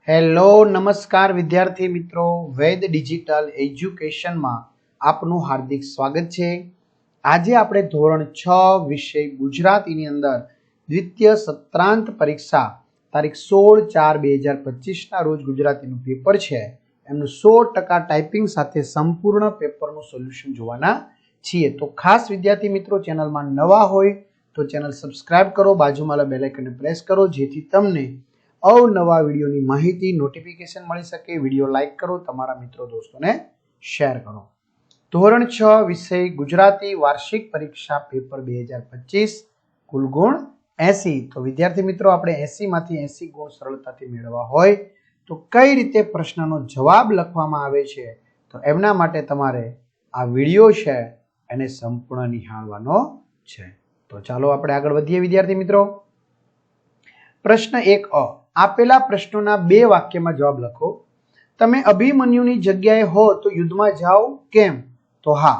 Hello નમસ્કાર વિદ્યાર્થી મિત્રો, વેદ ડિજિટલ એજ્યુકેશનમાં આપનું હાર્દિક સ્વાગત છે। આજે આપણે ધોરણ 6 વિષય ગુજરાતીની અંદર દ્વિતીય સત્રાંત પરીક્ષા તારીખ 16/4/2025 ના રોજ ગુજરાતીનું પેપર છે, એમનું 100% ટાઈપિંગ સાથે સંપૂર્ણ પેપરનું સોલ્યુશન જોવાના છીએ। તો ખાસ વિદ્યાર્થી મિત્રો, ચેનલમાં નવા હોય તો ચેનલ સબસ્ક્રાઇબ કરો, બાજુમાં બેલ આઇકનને પ્રેસ કરો, જેથી તમને અવનવા વિડીયોની માહિતી નોટિફિકેશન મળી શકે। વિડીયો લાઈક કરો, તમારા મિત્રો દોસ્તોને શેર કરો। ધોરણ 6 વિષય ગુજરાતી વાર્ષિક પરીક્ષા પેપર 2025, કુલ ગુણ 80। તો વિદ્યાર્થી મિત્રો, આપણે 80 માંથી 80 ગુણ સરળતાથી મેળવવા હોય તો કઈ રીતે પ્રશ્નનો જવાબ લખવામાં આવે છે, તો એમના માટે તમારે આ વિડીયો છે એને સંપૂર્ણ નિહાળવાનો છે। તો ચાલો આપણે આગળ વધીએ વિદ્યાર્થી મિત્રો। પ્રશ્ન 1 આપેલા પ્રશ્નોના 2 વાક્યમાં જવાબ લખો। તમે અભિમન્યુની જગ્યાએ હો તો યુદ્ધમાં જાઓ કેમ? તો હા,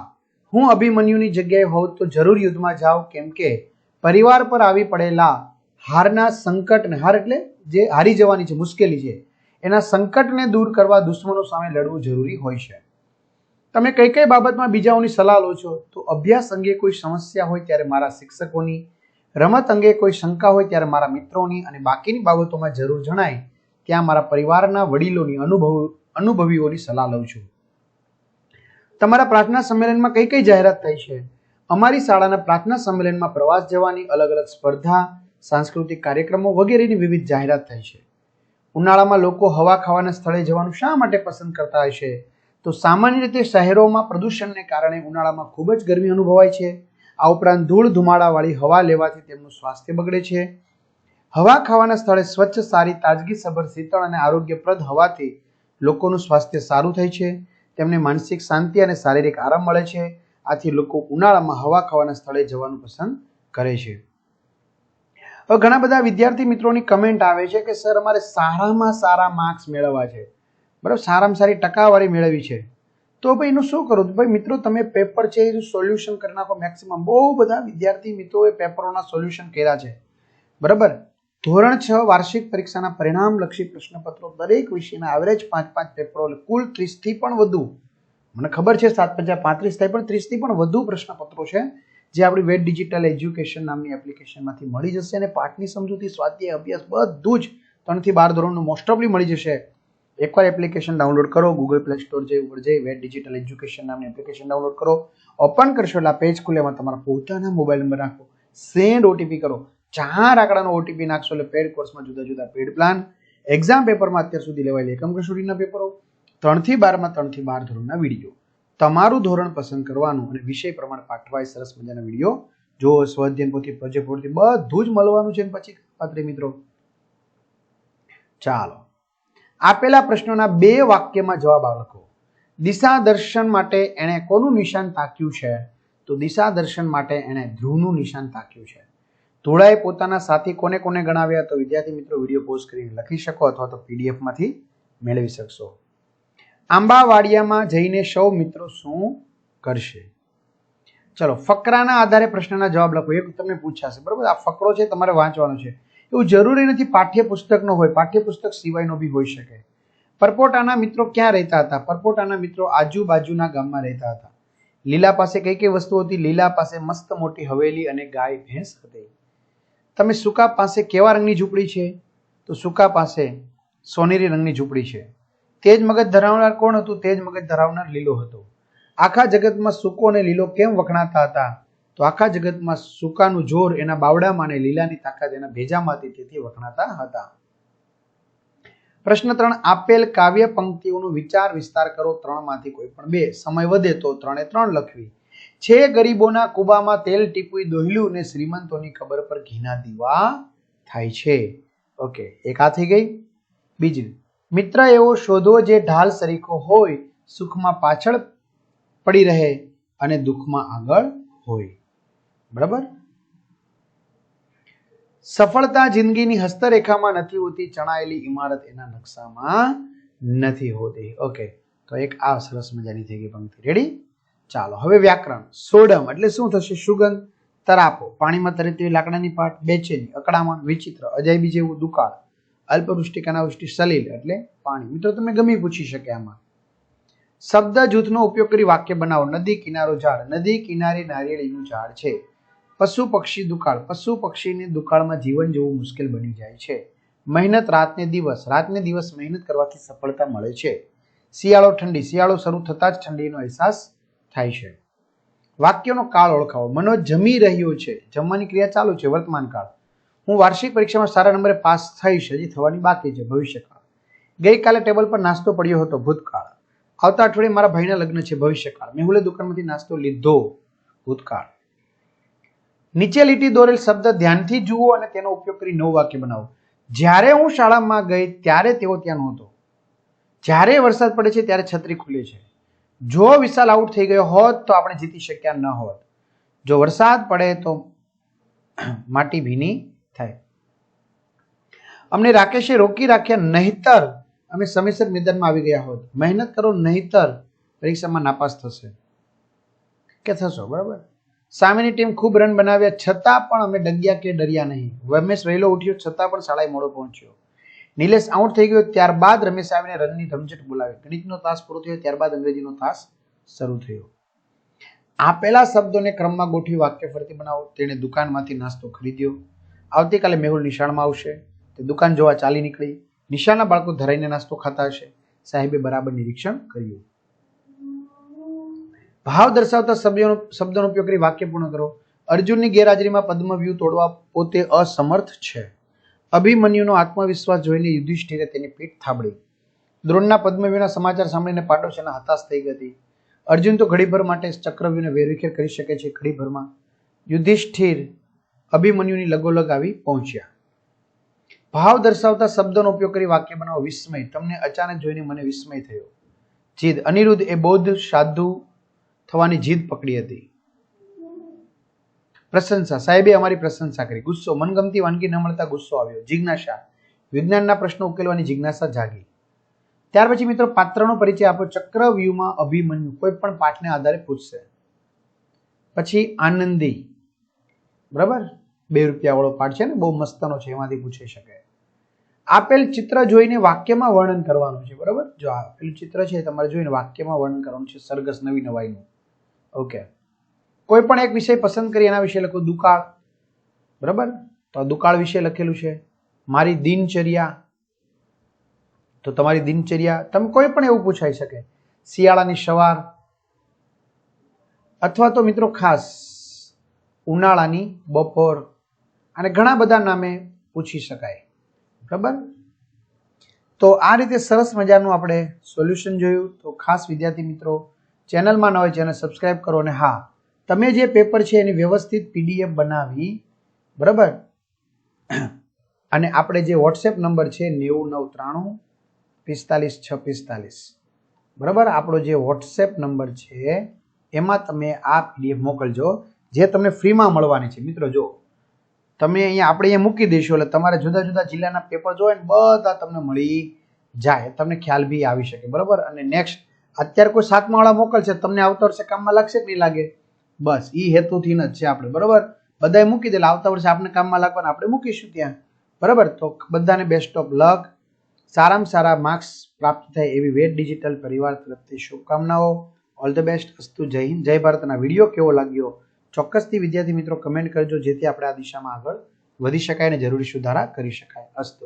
હું અભિમન્યુની જગ્યાએ હોઉં તો જરૂર યુદ્ધમાં જાઉં, કેમ કે પરિવાર પર આવી પડેલા હારના સંકટને, હાર એટલે જે હારી જવાની છે, મુશ્કેલી છે, એના સંકટને દૂર કરવા દુશ્મનો સામે લડવું જરૂરી હોય છે। તમે કઈ કઈ બાબતમાં બીજાઓની સલાહ લો છો? તો અભ્યાસ અંગે કોઈ સમસ્યા હોય ત્યારે મારા શિક્ષકોની, રમત અંગે કોઈ શંકા હોય ત્યારે મારા મિત્રોની, અને બાકીની બાબતોમાં જરૂર જણાય ત્યાં મારા પરિવારના વડીલોની, અનુભવીઓની સલાહ લઉં છું। તમારા પ્રાર્થના સંમેલનમાં કઈ કઈ જાહેરાત થઈ છે? અમારી શાળાના પ્રાર્થના સંમેલનમાં પ્રવાસ જવાની, અલગ અલગ સ્પર્ધા, સાંસ્કૃતિક કાર્યક્રમો વગેરેની વિવિધ જાહેરાત થઈ છે। ઉનાળામાં લોકો હવા ખાવાના સ્થળે જવાનું શા માટે પસંદ કરતા હશે? તો સામાન્ય રીતે શહેરોમાં પ્રદૂષણને કારણે ઉનાળામાં ખૂબ જ ગરમી અનુભવાય છે। આ ઉપરાંત ધૂળ ધુમાડાવાળી હવા લેવાથી તેમનું સ્વાસ્થ્ય બગડે છે। હવા ખાવાના સ્થળે સ્વચ્છ, સારી, તાજગીસભર, શીતળ અને આરોગ્યપ્રદ હવાથી લોકોનું સ્વાસ્થ્ય સારું થાય છે, તેમને માનસિક શાંતિ અને શારીરિક આરામ મળે છે। આથી લોકો ઉનાળામાં હવા ખાવાના સ્થળે જવાનું પસંદ કરે છે। હવે ઘણા બધા વિદ્યાર્થી મિત્રોની કમેન્ટ આવે છે કે સર, અમારે સારામાં સારા માર્ક્સ મેળવવા છે, બરાબર, સારામાં સારી ટકાવારી મેળવી છે, તો ભાઈ એનું શું કરું? ભાઈ મિત્રો, તમે પેપર છે એનું સોલ્યુશન કરી નાખો મેક્સિમમ। બહુ બધા વિદ્યાર્થી મિત્રોએ પેપરોના સોલ્યુશન કર્યા છે, બરાબર। ધોરણ 6 વાર્ષિક પરીક્ષાના પરિણામલક્ષી પ્રશ્નપત્રો દરેક વિષયના એવરેજ 5-5 પેપરો, કુલ 30 થી પણ વધુ, મને ખબર છે 7-5-35 થાય, પણ 30 થી પણ વધુ પ્રશ્નપત્રો છે જે આપણી વેદ ડિજિટલ એજ્યુકેશન નામની એપ્લિકેશનમાંથી મળી જશે। અને પાઠની સમજૂતી, સ્વાધ્યાય, અભ્યાસ બધું જ 3 થી 12 ધોરણનું મોસ્ટ ઓફલી મળી જશે। એકવાર એપ્લિકેશન ડાઉનલોડ કરો, ગૂગલ પ્લે સ્ટોર ઉપર જઈ વેદ ડિજિટલ એજ્યુકેશન નામની એપ્લિકેશન ડાઉનલોડ કરો, ઓપન કરશો એટલે પેજ ખુલે, એમાં તમારા પોતાના મોબાઈલ નંબર નાખો, સેન્ડ ઓટીપી કરો, 4 આંકડાનો ઓટીપી નાખશો એટલે પેડ કોર્સમાં જુદા જુદા પેડ પ્લાન, એક્ઝામ પેપરમાં અત્યાર સુધી લેવાયેલા એકમ કસોટીના પેપરો, 3 થી 12માં 3 થી 12 ધોરણના વિડીયો, તમારું ધોરણ પસંદ કરવાનું અને વિષય પ્રમાણે પાઠવાય સરસ મજાના વિડીયો જો, સ્વાધ્યાય પોથી, પ્રોજેક્ટ પોથી બધું જ મળવાનું છે। પછી પાત્ર મિત્રો, ચાલો આપેલા પ્રશ્નોના 2 વાક્યમાં જવાબ લખો। દિશા દર્શન માટે એણે કોનું નિશાન તાક્યું છે? તો દિશા દર્શન માટે એણે ધ્રુવનું નિશાન તાક્યું છે। ધોળાએ પોતાના સાથી કોને કોને ગણાવ્યા? તો વિદ્યાર્થી મિત્રો, વિડીયો પોઝ કરીને લખી શકો અથવા તો પીડીએફ માંથી મેળવી શકશો। આંબાવાડિયામાં જઈને સૌ મિત્રો શું કરશે? ચલો, ફકરાના આધારે પ્રશ્નના જવાબ લખો। એક તમને પૂછાશે, બરોબર, આ ફકરો છે, તમારે વાંચવાનો છે। એવું જરૂરી નથી પાઠ્યપુસ્તકનો હોય, પાઠ્યપુસ્તક સિવાયનો બી હોઈ શકે। પરપોટાના મિત્રો ક્યાં રહેતા હતા? પરપોટાના મિત્રો આજુબાજુના ગામમાં રહેતા હતા। લીલા પાસે કઈ કઈ વસ્તુ હતી? લીલા પાસે મસ્ત મોટી હવેલી અને ગાય ભેંસ હતી। તમે સુકા પાસે કેવા રંગની ઝૂંપડી છે? તો સુકા પાસે સોનેરી રંગની ઝૂંપડી છે। તેજ મગજ ધરાવનાર કોણ હતું? તેજ મગજ ધરાવનાર લીલો હતો। આખા જગતમાં સૂકો અને લીલો કેમ વખણાતા હતા? તો આખા જગતમાં સૂકાનું જોર એના બાવડામાં અને લીલાની તાકાત એના ભેજામાં હતી, તેથી વખણાતા હતા। પ્રશ્ન 3 આપેલ કાવ્ય પંક્તિઓનો વિચાર વિસ્તાર કરો, 3 માંથી કોઈ પણ 2, સમય વધે તો 3 લખવી। છે ગરીબોના કુબામાં તેલ ટીપું દોહ્યું ને શ્રીમંતોની કબર પર ઘીના દીવા થાય છે। ઓકે, એક આ થઈ ગઈ। બીજી, મિત્ર એવો શોધો જે ઢાલ સરીખો હોય, સુખમાં પાછળ પડી રહે અને દુઃખમાં આગળ હોય, બરાબર। સફળતા જિંદગીની હસ્તરેખામાં નથી હોતી, ચણાયેલી ઇમારત એના નકશામાં નથી હોતી। ઓકે, તો એક આ સરસ મજાની થઈ ગઈ પંક્તિ, રેડી। ચાલો હવે વ્યાકરણ। સોડમ એટલે શું થશે? સુગંધ, તરાપો, પાણીમાં તરતી લાકડાની પાટ, બેચેની, અકળામણ, વિચિત્ર, અજાયબી જેવું, દુકાળ, અલ્પવૃષ્ટિ કે અનાવૃષ્ટિ સલીલ એટલે પાણી. મિત્રો તમે ગમે પૂછી શકે આમાં. શબ્દ જૂથનો ઉપયોગ કરી વાક્ય બનાવો. નદી કિનારો ઝાડ. નદી કિનારે નારિયેળીનું ઝાડ છે. પશુ પક્ષી દુકાળ. પશુ પક્ષીને દુકાળમાં જીવન જીવવું મુશ્કેલ બની જાય છે. મહેનત રાતને દિવસ. રાતને દિવસ મહેનત કરવાથી સફળતા મળે છે. શિયાળો ઠંડી. શિયાળો શરૂ થતાં જ ઠંડીનો અહેસાસ થાય છે. વાક્યનો કાળ ઓળખાવો. મનોજ જમી રહ્યો છે. જમવાની ક્રિયા ચાલુ છે. વર્તમાન કાળ. હું વાર્ષિક પરીક્ષામાં સારા નંબરે પાસ થઈશ. હજી થવાની બાકી છે. ભવિષ્યકાળ. ગઈકાલે ટેબલ પર નાસ્તો પડ્યો હતો. ભૂતકાળ. આવતા અઠવાડિયે મારા ભાઈના લગ્ન છે. ભવિષ્યકાળ. મેહુલે દુકાનમાંથી નાસ્તો લીધો. ભૂતકાળ. નીચે લીટી દોરેલ શબ્દ ધ્યાનથી જુઓ અને તેનો ઉપયોગ કરી નવું વાક્ય બનાવો. જ્યારે હું શાળામાં ગઈ ત્યારે તેઓ ત્યાં નહોતો. જ્યારે વરસાદ પડે છે ત્યારે છત્રી ખુલે છે. જો વિશાલ આઉટ થઈ ગયો હોત તો આપણે જીતી શક્યા ન હોત. જો વરસાદ પડે તો માટી ભીની થાય. અમને રાકેશે રોકી રાખ્યા, નહીતર અમે સમયસર મેદાનમાં આવી ગયા હોત. મહેનત કરો નહીતર પરીક્ષામાં નાપાસ થશે કે થશો. બરાબર. સામેની ટીમ ખૂબ રન બનાવ્યા છતાં પણ અમે ડગ્યા કે ડર્યા નહીં. રમેશ વહેલો ઉઠ્યો છતાં પણ શાળાએ મોડો પહોંચ્યો. નિલેશ આઉટ થઈ ગયો ત્યારબાદ રમેશ આવીને રનની રમઝટ બોલાવી. ગણિતનો તાસ પૂરો થયો ત્યારબાદ અંગ્રેજીનો તાસ શરૂ થયો. આપેલા શબ્દોને ક્રમમાં ગોઠવી વાક્ય ફરીથી બનાવો. તેણે દુકાનમાંથી નાસ્તો ખરીદ્યો. આવતીકાલે મેહુલ નિશાળમાં આવશે. તે દુકાન જોવા ચાલી નીકળી. નિશાળના બાળકો ધરાઈને નાસ્તો ખાતા હશે. સાહેબે બરાબર નિરીક્ષણ કર્યું. ભાવ દર્શાવતા શબ્દોનો ઉપયોગ કરી વાક્ય પૂર્ણ કરો. અર્જુનની ગેરહાજરીમાં પદ્મવ્યૂહ તોડવા પોતે અસમર્થ છે. અભિમન્યુનો આત્મવિશ્વાસ જોઈને યુધિષ્ઠિરે તેની પીઠ થાબડી. દ્રોણના પદ્મવ્યૂહના સમાચાર સાંભળીને પાંડવસેના હતાશ થઈ ગઈ. અર્જુન તો ઘડીભર માટે ચક્રવ્યૂહને વેરવિખેર કરી શકે છે. ઘડીભરમાં યુધિષ્ઠિર અભિમન્યુની લગોલગ આવી પહોંચ્યા. ભાવ દર્શાવતા શબ્દોનો ઉપયોગ કરી વાક્ય બનાવો. વિસ્મય. તમને અચાનક જોઈને મને વિસ્મય થયો. જીદ. અનિરુદ્ધ એ બૌદ્ધ સાધુ થવાની જીદ પકડી હતી. પ્રશંસા. સાહેબે અમારી પ્રશંસા કરી. ગુસ્સો. મનગમતી વાનગી ન મળતા ગુસ્સો આવ્યો. જિજ્ઞાસા. વિજ્ઞાનના પ્રશ્નો ઉકેલવાની જિજ્ઞાસા જાગી. ત્યાર પછી મિત્રો પાત્રનો પરિચય આપો. ચક્રવ્યૂહમાં અભિમન્યુ કોઈ પણ પાઠને આધારે પૂછશે. પછી આનંદી. બરાબર. 2 રૂપિયા વાળો પાઠ છે ને, બહુ મસ્તનો છે, એમાંથી પૂછી શકે. આપેલ ચિત્ર જોઈને વાક્યમાં વર્ણન કરવાનું છે. બરાબર. જો આપેલું ચિત્ર છે તમારે જોઈને વાક્યમાં વર્ણન કરવાનું છે. સરઘસ નવી નવાઈનું. ઓકે. કોઈ પણ એક વિષય પસંદ કરી એના વિશે લખો. દુકાળ. બરાબર. તો દુકાળ વિશે લખેલું છે. મારી દિનચર્યા. તો તમારી દિનચર્યા. તમે કોઈ પણ એવું પૂછાઈ શકે. શિયાળાની સવાર. અથવા તો મિત્રો ખાસ ઉનાળાની બપોર. અને ઘણા બધા નામે પૂછી શકાય. બરાબર. તો આ રીતે સરસ મજાનું આપણે સોલ્યુશન જોયું. તો ખાસ વિદ્યાર્થી મિત્રો ચેનલમાં ન હોય ચેનલ સબસ્ક્રાઇબ કરો. અને હા, તમે જે પેપર છે એની વ્યવસ્થિત PDF બનાવી. બરાબર. અને આપણે જે વોટ્સએપ નંબર છે 9993454645. બરાબર. આપણો જે વોટ્સએપ નંબર છે એમાં તમે આ PDF મોકલજો, જે તમને ફ્રીમાં મળવાની છે. મિત્રો જો તમે અહીંયા આપણે અહીંયા મૂકી દઈશું એટલે તમારે જુદા જુદા જિલ્લાના પેપર જોઈએ ને બધા તમને મળી જાય. તમને ખ્યાલ બી આવી શકે. બરાબર. અને નેક્સ્ટ અત્યારે કોઈ 7મા વાળા મોકલશે, તમને આવતા વર્ષે કામમાં લાગશે કે નહીં લાગે? બસ એ હેતુથી જ છે આપણે. બરાબર. બધાએ મૂકી દે આવતા વર્ષે આપણે કામમાં લાગવાના આપણે મૂકીશું ત્યાં. બરાબર. તો બધાને બેસ્ટ ઓફ લક. સારામાં સારા માર્ક્સ પ્રાપ્ત થાય એવી વેદ ડિજિટલ પરિવાર તરફથી શુભકામનાઓ. All the best. અસ્તુ. જય હિન્દ, જય ભારતના વિડીયો કેવો લાગ્યો ચોક્કસથી વિદ્યાર્થી મિત્રો કમેન્ટ કરજો, જેથી આપણે આ દિશામાં આગળ વધી શકાય અને જરૂરી સુધારા કરી શકાય. અસ્તુ.